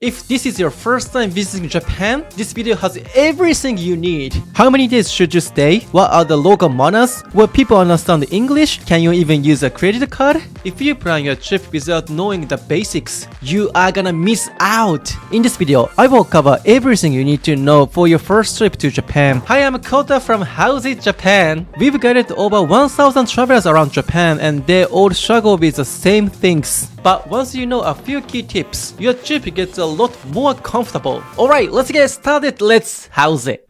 If this is your first time visiting Japan, this video has everything you need. How many days should you stay? What are the local manners? Will people understand English? Can you even use a credit card? If you plan your trip without knowing the basics, you are gonna miss out. In this video, I will cover everything you need to know for your first trip to Japan. Hi, I'm Kota from Howzit Japan. We've guided over 1,000 travelers around Japan and they all struggle with the same things. But once you know a few key tips, your trip gets a lot more comfortable. Alright, let's get started. Let's house it.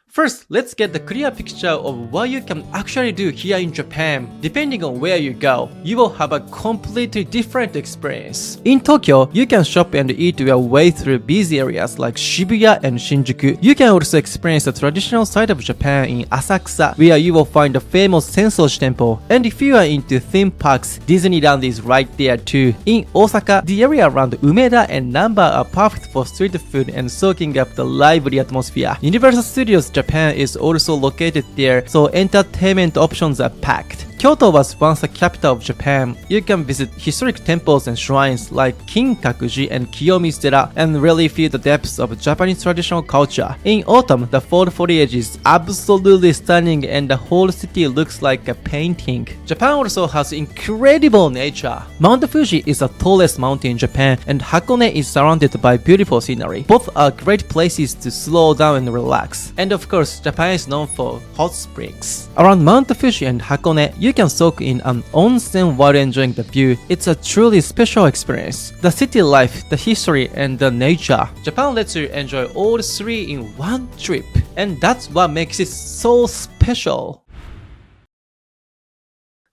First, let's get the clear picture of what you can actually do here in Japan. Depending on where you go, you will have a completely different experience. In Tokyo, you can shop and eat your way through busy areas like Shibuya and Shinjuku. You can also experience the traditional side of Japan in Asakusa, where you will find the famous Sensoji Temple. And if you are into theme parks, Disneyland is right there too. In Osaka, the area around Umeda and Namba are perfect for street food and soaking up the lively atmosphere. Universal Studios Japan is also located there, so entertainment options are packed. Kyoto was once the capital of Japan. You can visit historic temples and shrines like Kinkakuji and Kiyomizu-dera and really feel the depths of Japanese traditional culture. In autumn, the fall foliage is absolutely stunning and the whole city looks like a painting. Japan also has incredible nature. Mount Fuji is the tallest mountain in Japan and Hakone is surrounded by beautiful scenery. Both are great places to slow down and relax. And of course, Japan is known for hot springs. Around Mount Fuji and Hakone, you can soak in an onsen while enjoying the view. It's a truly special experience. The city life, the history, and the nature. Japan lets you enjoy all three in one trip. And that's what makes it so special.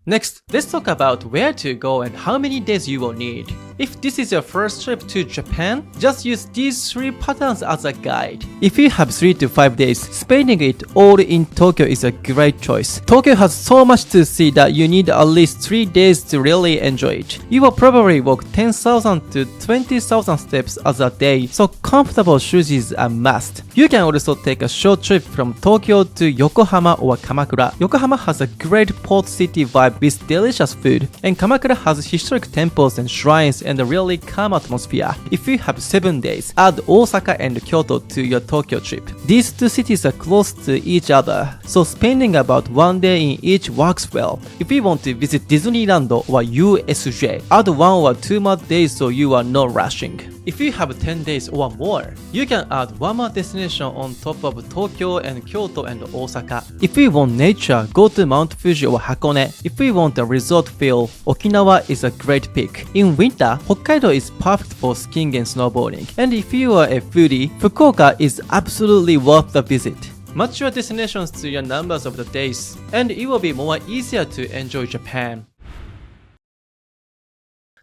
Next, let's talk about where to go and how many days you will need. If this is your first trip to Japan, just use these 3 patterns as a guide. If you have 3 to 5 days, spending it all in Tokyo is a great choice. Tokyo has so much to see that you need at least 3 days to really enjoy it. You will probably walk 10,000 to 20,000 steps as a day, so comfortable shoes is a must. You can also take a short trip from Tokyo to Yokohama or Kamakura. Yokohama has a great port city vibe with delicious food, and Kamakura has historic temples and shrines and a really calm atmosphere. If you have 7 days, add Osaka and Kyoto to your Tokyo trip. These 2 cities are close to each other, so spending about 1 day in each works well. If you want to visit Disneyland or USJ, add 1 or 2 more days so you are not rushing. If you have 10 days or more, you can add 1 more destination on top of Tokyo and Kyoto and Osaka. If you want nature, go to Mount Fuji or Hakone. If you want a resort feel, Okinawa is a great pick. In winter, Hokkaido is perfect for skiing and snowboarding. And if you are a foodie, Fukuoka is absolutely worth the visit. Match your destinations to your numbers of the days, and it will be more easier to enjoy Japan.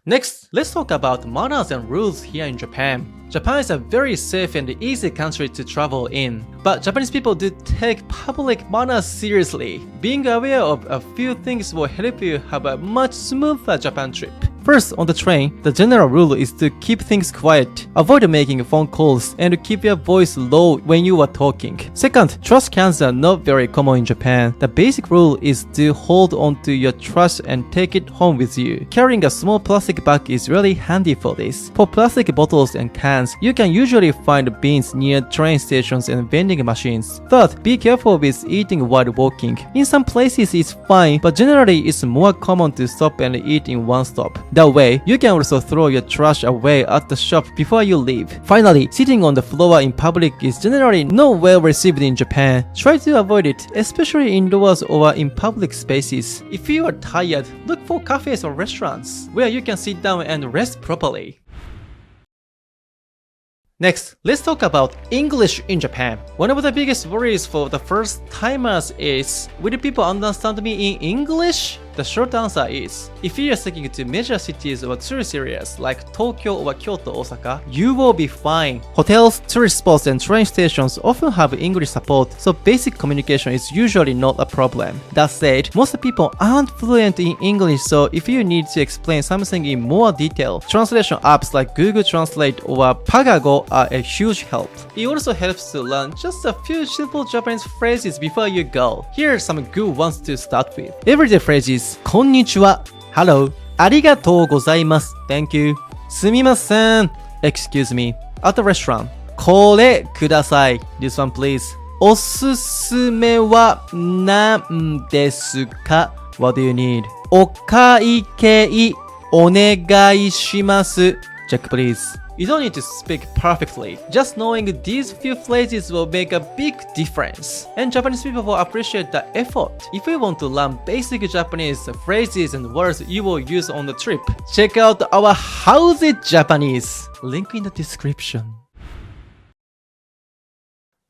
Next, let's talk about manners and rules here in Japan. Japan is a very safe and easy country to travel in, but Japanese people do take public manners seriously. Being aware of a few things will help you have a much smoother Japan trip. First, on the train, the general rule is to keep things quiet, avoid making phone calls, and keep your voice low when you are talking. Second, trash cans are not very common in Japan. The basic rule is to hold on to your trash and take it home with you. Carrying a small plastic bag is really handy for this. For plastic bottles and cans, you can usually find bins near train stations and vending machines. Third, be careful with eating while walking. In some places it's fine, but generally it's more common to stop and eat in one stop. That way, you can also throw your trash away at the shop before you leave. Finally, sitting on the floor in public is generally not well received in Japan. Try to avoid it, especially indoors or in public spaces. If you are tired, look for cafes or restaurants where you can sit down and rest properly. Next, let's talk about English in Japan. One of the biggest worries for the first timers is, will people understand me in English? The short answer is, if you are sticking to major cities or tourist areas like Tokyo or Kyoto, Osaka, you will be fine. Hotels, tourist spots, and train stations often have English support, so basic communication is usually not a problem. That said, most people aren't fluent in English, so if you need to explain something in more detail, translation apps like Google Translate or Pagago are a huge help. It also helps to learn just a few simple Japanese phrases before you go. Here are some good ones to start with. Everyday phrases: こんにちは Hello, ありがとうございます Thank you, Sumimasen. Excuse me. At the restaurant. これください. This one please. おすすめは何ですか? What do you need? お会計お願いします. Check please. You don't need to speak perfectly. Just knowing these few phrases will make a big difference. And Japanese people will appreciate the effort. If you want to learn basic Japanese phrases and words you will use on the trip, check out our Howzit Japanese. Link in the description.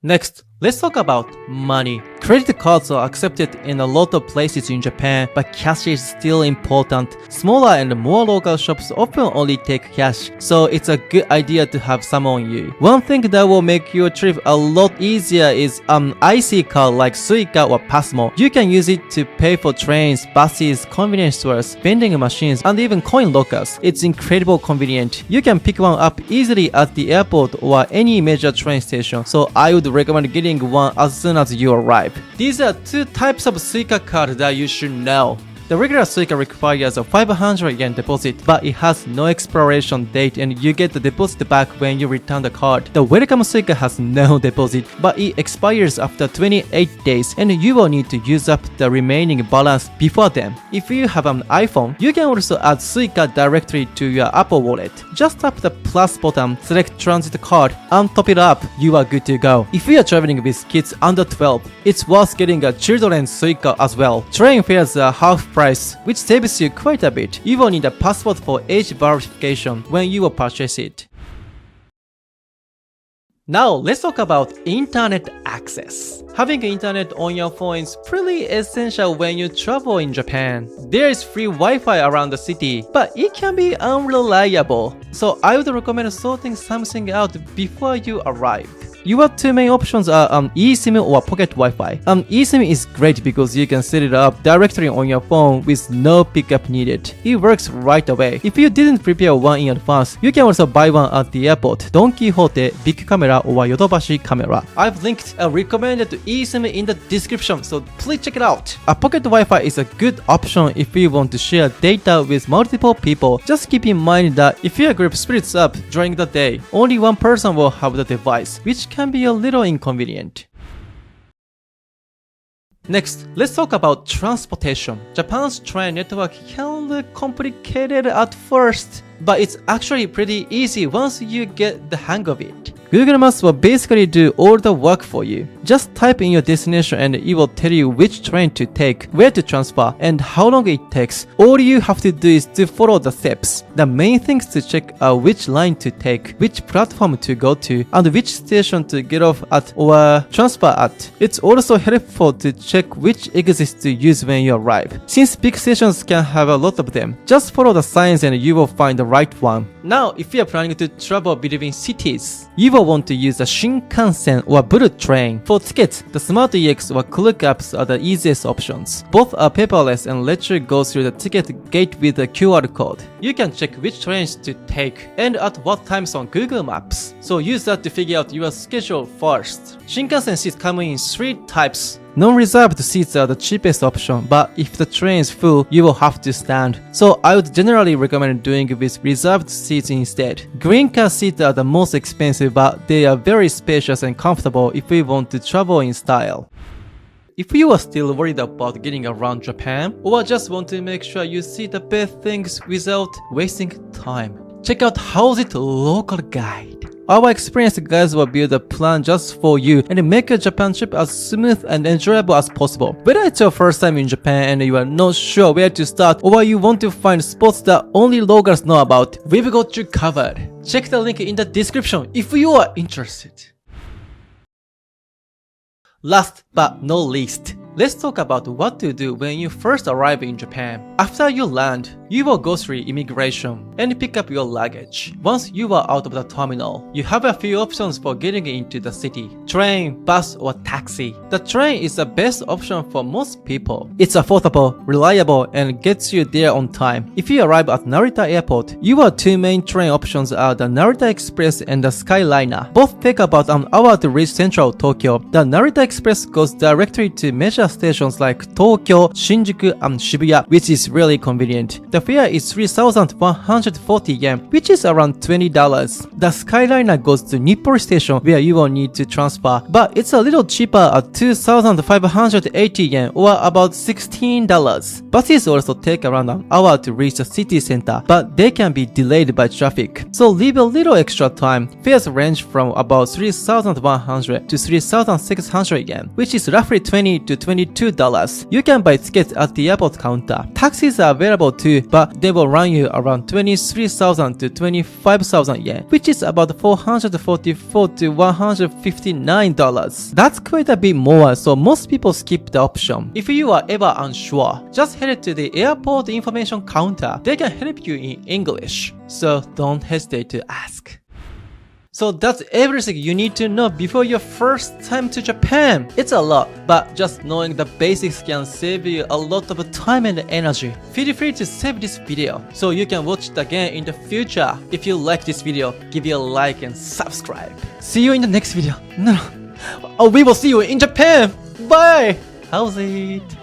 Next, let's talk about money. Credit cards are accepted in a lot of places in Japan, but cash is still important. Smaller and more local shops often only take cash, so it's a good idea to have some on you. One thing that will make your trip a lot easier is an IC card like Suica or Pasmo. You can use it to pay for trains, buses, convenience stores, vending machines, and even coin lockers. It's incredibly convenient. You can pick one up easily at the airport or any major train station, so I would recommend getting one as soon as you arrive. These are two types of Suica card that you should know. The regular Suica requires a 500 yen deposit, but it has no expiration date and you get the deposit back when you return the card. The welcome Suica has no deposit, but it expires after 28 days and you will need to use up the remaining balance before then. If you have an iPhone, you can also add Suica directly to your Apple Wallet. Just tap the plus button, select transit card, and top it up. You are good to go. If you are traveling with kids under 12, it's worth getting a children's Suica as well. Train fares are half price, which saves you quite a bit. You will need a passport for age verification when you will purchase it. Now let's talk about internet access. Having internet on your phone is pretty essential when you travel in Japan. There is free Wi-Fi around the city, but it can be unreliable. So I would recommend sorting something out before you arrive. Your two main options are eSIM or Pocket Wi-Fi. eSIM is great because you can set it up directly on your phone with no pickup needed. It works right away. If you didn't prepare one in advance, you can also buy one at the airport, Don Quixote, Big Camera or Yodobashi Camera. I've linked a recommended eSIM in the description, so please check it out. A Pocket Wi-Fi is a good option if you want to share data with multiple people. Just keep in mind that if your group splits up during the day, only one person will have the device, which can be a little inconvenient. Next, let's talk about transportation. Japan's train network can look complicated at first, but it's actually pretty easy once you get the hang of it. Google Maps will basically do all the work for you. Just type in your destination and it will tell you which train to take, where to transfer, and how long it takes. All you have to do is to follow the steps. The main things to check are which line to take, which platform to go to, and which station to get off at or transfer at. It's also helpful to check which exits to use when you arrive. Since big stations can have a lot of them, just follow the signs and you will find the right one. Now, if you are planning to travel between cities, you will want to use a Shinkansen or bullet train. For tickets, the Smart EX or Klook apps are the easiest options. Both are paperless and let you go through the ticket gate with a QR code. You can check which trains to take and at what times on Google Maps. So use that to figure out your schedule first. Shinkansen seats come in 3 types. Non-reserved seats are the cheapest option, but if the train is full, you will have to stand. So I would generally recommend doing it with reserved seats instead. Green car seats are the most expensive, but they are very spacious and comfortable if you want to travel in style. If you are still worried about getting around Japan, or just want to make sure you see the best things without wasting time, check out Howzit Local Guide. Our experienced guides will build a plan just for you and make your Japan trip as smooth and enjoyable as possible. Whether it's your first time in Japan and you are not sure where to start, or you want to find spots that only locals know about, we've got you covered. Check the link in the description if you are interested. Last but not least, let's talk about what to do when you first arrive in Japan. After you land, you will go through immigration and pick up your luggage. Once you are out of the terminal, you have a few options for getting into the city: train, bus, or taxi. The train is the best option for most people. It's affordable, reliable, and gets you there on time. If you arrive at Narita Airport, your 2 main train options are the Narita Express and the Skyliner. Both take about an hour to reach central Tokyo. The Narita Express goes directly to major fare stations like Tokyo, Shinjuku, and Shibuya, which is really convenient. The fare is 3,140 yen, which is around $20. The Skyliner goes to Nippori Station where you will need to transfer, but it's a little cheaper at 2,580 yen or about $16. Buses also take around an hour to reach the city center, but they can be delayed by traffic. So leave a little extra time. Fares range from about 3,100 to 3,600 yen, which is roughly $20 to $22. You can buy tickets at the airport counter. Taxis are available too, but they will run you around 23,000 to 25,000 yen, which is about $444 to $159. That's quite a bit more, so most people skip the option. If you are ever unsure, just head to the airport information counter. They can help you in English, so don't hesitate to ask. So that's everything you need to know before your first time to Japan. It's a lot, but just knowing the basics can save you a lot of time and energy. Feel free to save this video so you can watch it again in the future. If you like this video, give it a like and subscribe. See you in the next video. No. Oh, we will see you in Japan. Bye. How's it?